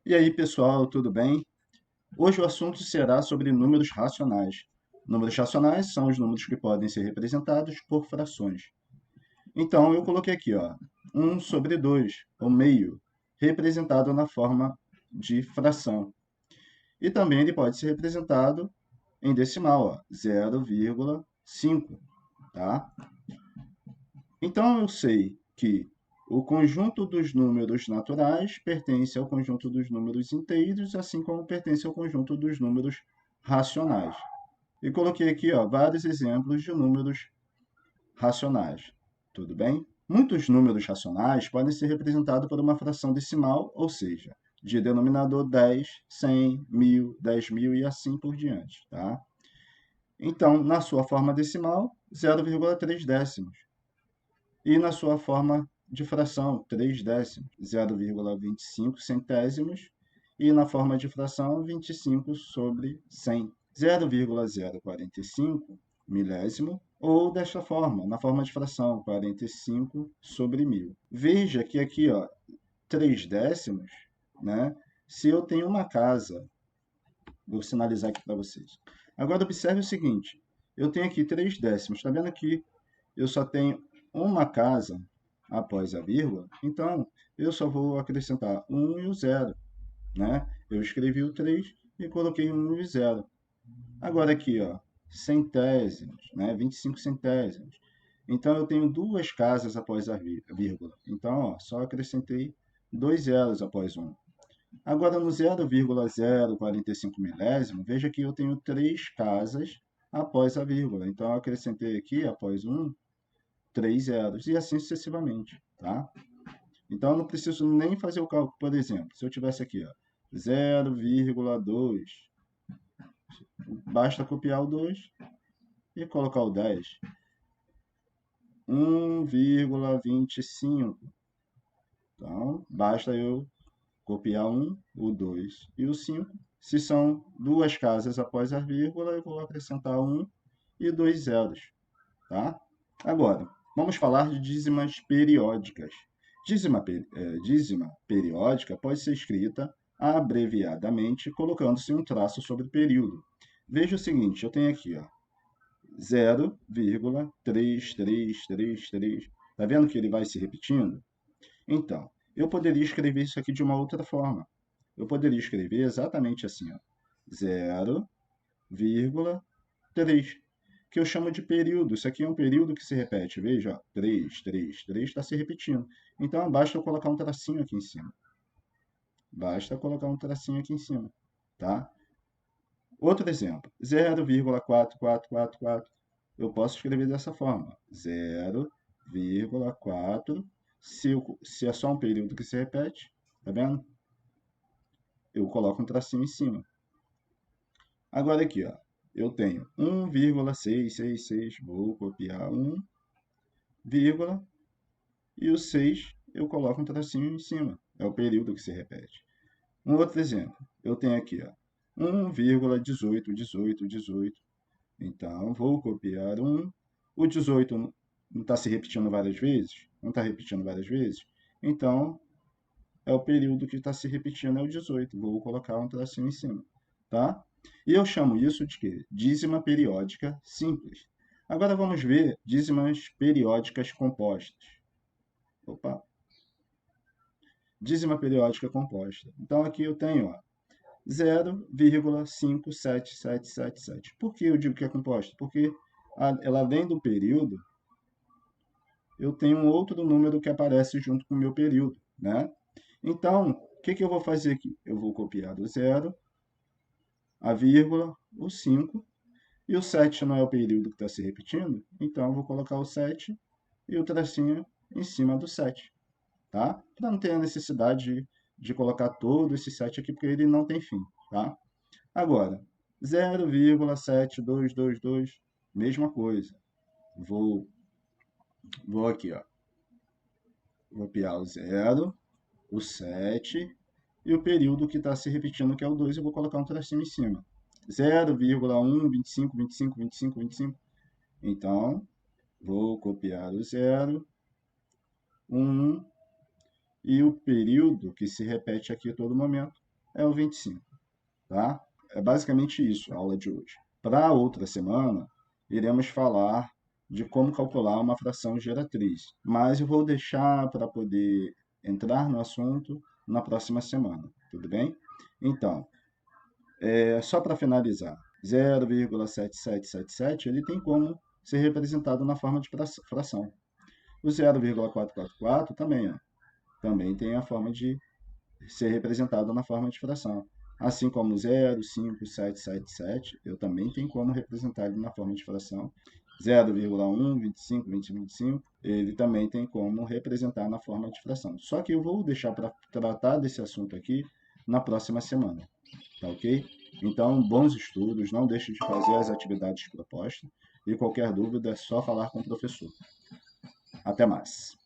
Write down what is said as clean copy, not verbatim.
E aí, pessoal, tudo bem? Hoje o assunto será sobre números racionais. Números racionais são os números que podem ser representados por frações. Então, eu coloquei aqui, ó, 1 sobre 2, ou meio, representado na forma de fração. E também ele pode ser representado em decimal, ó, 0,5, tá? Então, eu sei que o conjunto dos números naturais pertence ao conjunto dos números inteiros, assim como pertence ao conjunto dos números racionais. E coloquei aqui, ó, vários exemplos de números racionais. Tudo bem? Muitos números racionais podem ser representados por uma fração decimal, ou seja, de denominador 10, 100, 1000, 10.000 e assim por diante, tá? Então, na sua forma decimal, 0,3 décimos. E na sua forma de fração, 3 décimos, 0,25 centésimos, e na forma de fração, 25 sobre 100, 0,045 milésimo, ou desta forma, na forma de fração, 45 sobre 1000. Veja que aqui, ó, 3 décimos, né? Se eu tenho uma casa, vou sinalizar aqui para vocês. Agora, observe o seguinte, eu tenho aqui 3 décimos, está vendo aqui? Eu só tenho uma casa após a vírgula, então eu só vou acrescentar 1 e o 0, né? Eu escrevi o 3 e coloquei 1 e o 0. Agora aqui, ó, centésimos, né? 25 centésimos. Então eu tenho duas casas após a vírgula. Então, ó, só acrescentei 2 zeros após 1. Agora no 0,045 milésimo, veja que eu tenho 3 casas após a vírgula. Então eu acrescentei aqui após 1 3 zeros, e assim sucessivamente, tá? Então, eu não preciso nem fazer o cálculo. Por exemplo, se eu tivesse aqui, ó, 0,2, basta copiar o 2 e colocar o 10. 1,25. Então, basta eu copiar 1, o 2 e o 5. Se são duas casas após a vírgula, eu vou acrescentar 1 e 2 zeros, tá? Agora, vamos falar de dízimas periódicas. Dízima periódica pode ser escrita abreviadamente, colocando-se um traço sobre o período. Veja o seguinte, eu tenho aqui, ó, 0,3333. Está vendo que ele vai se repetindo? Então, eu poderia escrever isso aqui de uma outra forma. Eu poderia escrever exatamente assim, ó, 0,3, que eu chamo de período. Isso aqui é um período que se repete. Veja, ó, 3, 3, 3 está se repetindo. Então, basta eu colocar um tracinho aqui em cima. Basta colocar um tracinho aqui em cima, tá? Outro exemplo, 0,4444. Eu posso escrever dessa forma, 0,4. Se é só um período que se repete, tá vendo? Eu coloco um tracinho em cima. Agora aqui, ó, eu tenho 1,666, vou copiar 1, vírgula, e o 6 eu coloco um tracinho em cima. É o período que se repete. Um outro exemplo, eu tenho aqui, ó, 1,181818. Então, vou copiar 1. O 18 não está se repetindo várias vezes? Não está repetindo várias vezes? Então, é o período que está se repetindo, é o 18. Vou colocar um tracinho em cima, tá? E eu chamo isso de quê? Dízima periódica simples. Agora vamos ver dízimas periódicas compostas. Opa! Dízima periódica composta. Então, aqui eu tenho, ó, 0,57777. Por que eu digo que é composta? Porque ela, além do período, eu tenho um outro número que aparece junto com o meu período, né? Então, o que eu vou fazer aqui? Eu vou copiar do 0, a vírgula, o 5, e o 7 não é o período que está se repetindo, então eu vou colocar o 7 e o tracinho em cima do 7, tá? Para não ter a necessidade de colocar todo esse 7 aqui, porque ele não tem fim, tá? Agora, 0,7222, mesma coisa. Vou aqui, ó, copiar o 0, o 7 e o período que está se repetindo, que é o 2, eu vou colocar um tracinho em cima. 0,1, 25, 25, 25, 25. Então, vou copiar o 0, 1 e o período que se repete aqui a todo momento, é o 25, tá? É basicamente isso a aula de hoje. Para outra semana, iremos falar de como calcular uma fração geratriz, mas eu vou deixar para poder entrar no assunto na próxima semana, tudo bem? Então, só para finalizar, 0,7777 ele tem como ser representado na forma de fração. O 0,444 também, ó, também tem a forma de ser representado na forma de fração. Assim como 0,5777, eu também tenho como representar ele na forma de fração. 0,1, 25, 20, 25, ele também tem como representar na forma de fração. Só que eu vou deixar para tratar desse assunto aqui na próxima semana, tá ok? Então, bons estudos, não deixe de fazer as atividades propostas e qualquer dúvida é só falar com o professor. Até mais!